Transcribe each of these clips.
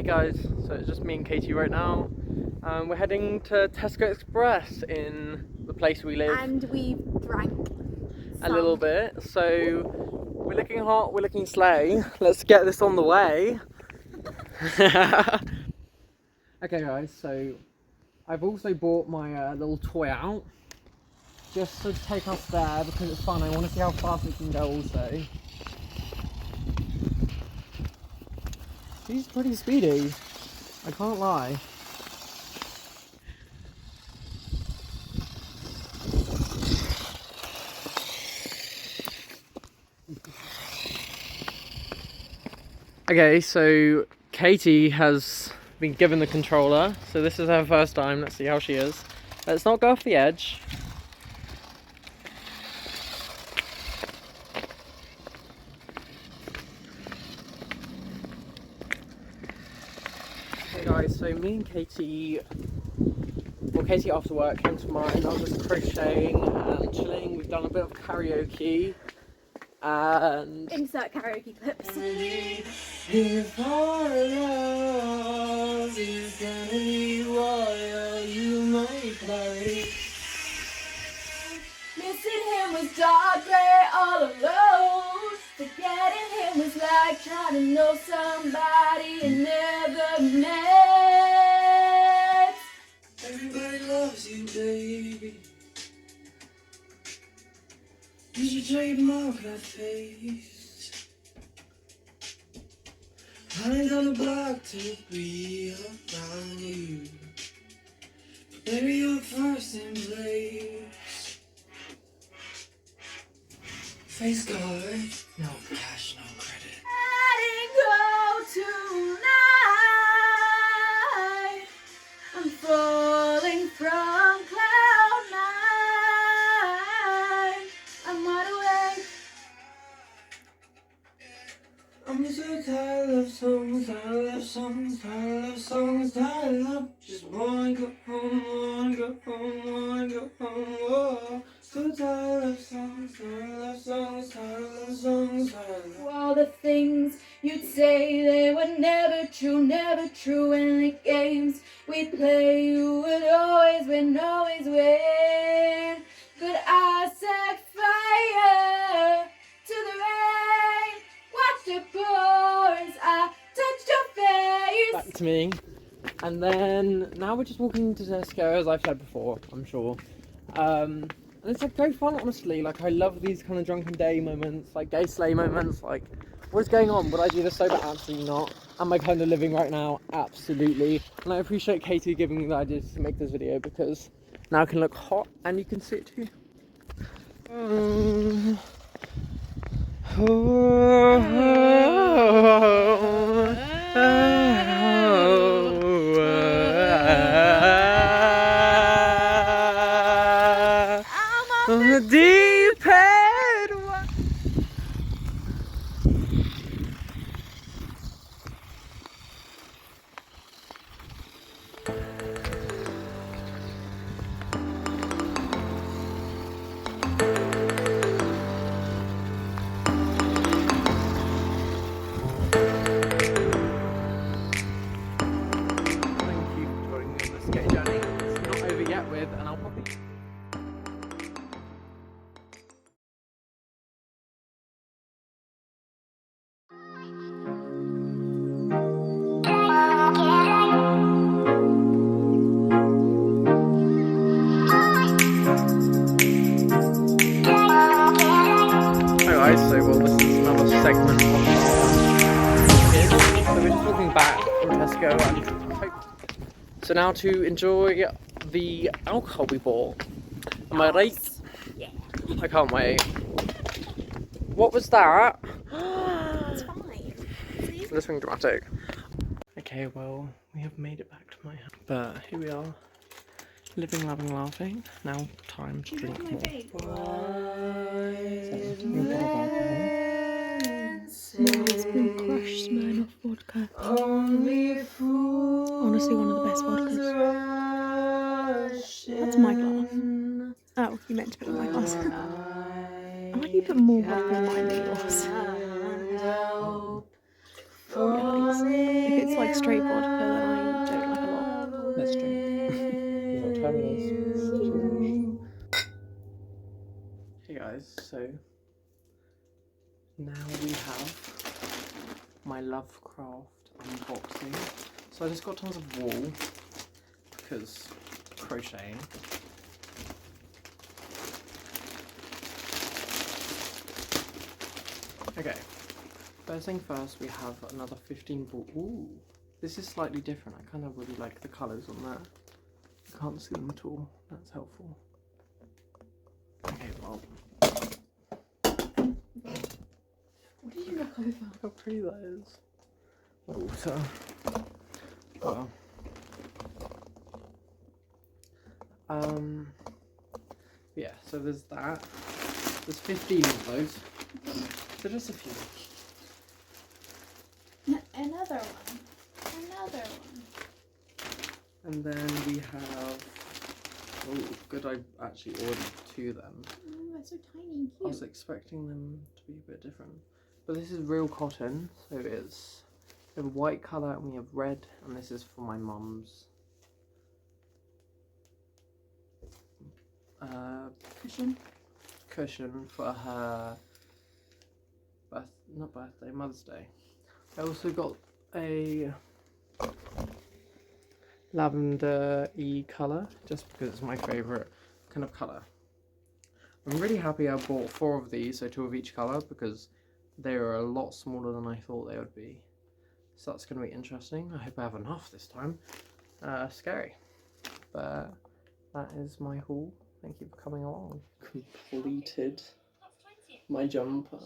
Hey guys, so it's just me and Katie right now. We're heading to Tesco Express in the place we live. And we drank a little bit. So we're looking hot, we're looking slay. Let's get this on the way. Okay guys, so I've also bought my little toy out. Just to take us there because it's fun. I want to see how fast it can go also. She's pretty speedy, I can't lie. Okay, so Katie has been given the controller, so this is her first time. Let's see how she is. Let's not go off the edge. Hey guys, so me and Katie, well, Katie after work came to mine. I was just crocheting and chilling. We've done a bit of karaoke and insert karaoke clips. If our love is gonna be royal, you might play. Missing him was dark gray all alone. Forgetting him was like trying to know somebody you never met. Everybody loves you, baby. You should trademark that face. Running down the block to be around you. Baby, you're first in place. Face card, no cash, no credit. Letting go tonight. I'm falling from cloud nine. I'm wide awake. I'm so tired of songs, tired of songs, tired of songs, tired of just wanna go home, wanna go home, wanna go home, oh. So tired of songs, tired of songs, tired of songs, tired of... All the things you'd say, they were never true, never true. And the games we'd play, you would always win, always win. But I set fire to the rain, watched it pour as I touched your face. Back to me. And then, now we're just walking to Tesco, as I've said before, I'm sure. And it's like very fun, honestly. Like, I love these kind of drunken day moments, like gay slay moments. Like, what is going on? Would I do this sober? Absolutely not. Am I kind of living right now? Absolutely. And I appreciate Katie giving me the idea to make this video because now I can look hot and you can see it too. On the deep end. Thank you for joining me on this gay journey. It's not over yet with, and I'll probably... Alright, so well, this is another segment of so we're just walking back from Tesco and so now to enjoy the alcohol we bought. Am I right? Yeah. I can't wait. What was that? It's fine. See? This thing dramatic. Okay, well, we have made it back to my house, but here we are. Living, loving, laughing. Now time to drink more. It's been crushed Smirnoff vodka. Honestly, one of the best vodkas. That's my glass. Oh, you meant to put it in my glass. I like you put more vodka in mine than yours. If it's like like straight vodka that I don't like a lot. Let's drink. You know what time it is. Hey guys, so now we have my Lovecraft unboxing. So I just got tons of wool because crocheting. Okay, first thing first, we have another 15 ball. Ooh, this is slightly different. I kind of really like the colours on that. I can't see them at all. That's helpful. Okay, well. What did you knock over? Look how pretty that is. Water. Well. Yeah, so there's that. There's 15 of those. So just a few. Another one. Another one. And then we have. Oh, good, I actually ordered 2 of them. Oh, they're so tiny and I was cute. expecting them to be a bit different. But this is real cotton, so it's. We have a white colour and we have red, and this is for my mum's. Cushion for her Mother's Day. I also got a lavender-y colour, just because it's my favourite kind of colour. I'm really happy I bought 4 of these, so 2 of each colour, because they are a lot smaller than I thought they would be. So that's going to be interesting. I hope I have enough this time. Scary. But that is my haul. Thank you for coming along. Completed my jumper.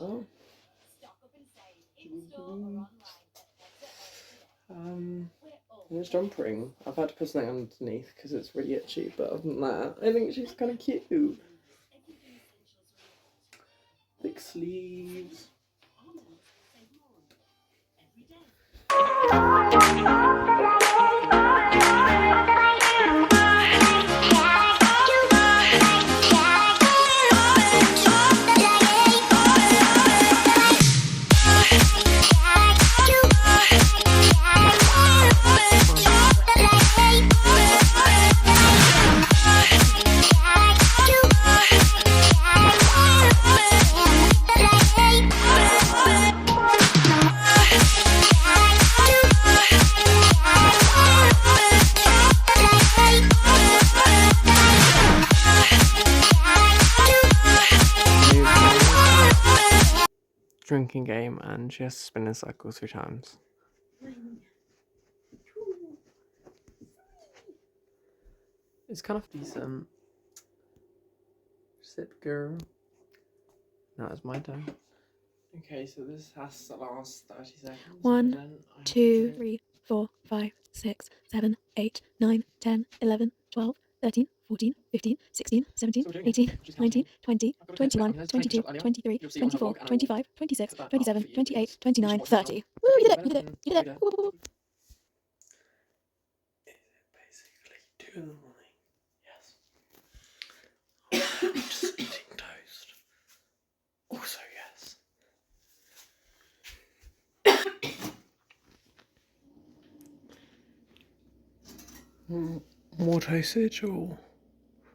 This jumpering. I've had to put something underneath because it's really itchy, but other than that, I think she's kind of cute. Thick sleeves. Drinking game, and she has to spin in circles 3 times. It's kind of decent. Sip, girl. Now it's my turn. Okay, so this has to last 30 seconds. 1, 2, 3, 4, 5, 6, 7, 8, 9, 10, 11, 12, 13, 14, 15, 16, 17, 18, 19, 20, 21, 22, 23, 24, 25, 26, 27, 28, 29, 30. Woo, you did it, you did it, you did it. Woo, woo, woo. Basically 2 in the morning. Yes. I'm just eating toast. Also, yes. More toastage or?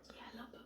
Yeah, I love it.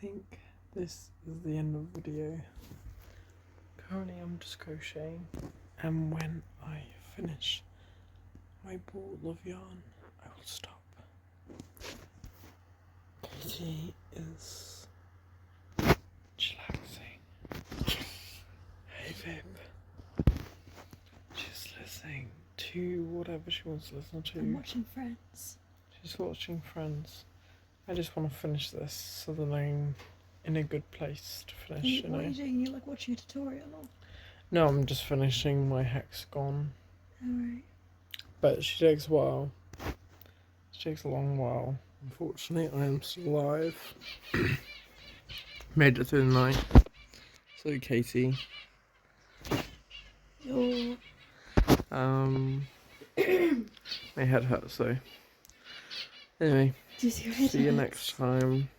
think this is the end of the video. Currently I'm just crocheting, and when I finish my ball of yarn I will stop. Katie is chillaxing. Hey babe. She's listening to whatever she wants to listen to. I'm watching Friends. She's watching Friends. I just want to finish this so that I'm in a good place to finish, What are you doing? You're like watching a tutorial or? No, I'm just finishing my hexagon. Alright. But she takes a while. She takes a long while. Unfortunately, I am still alive. Made it through the night. So, Katie. You're... My head hurts though. Anyway, Do you see your head see you hurts? next time.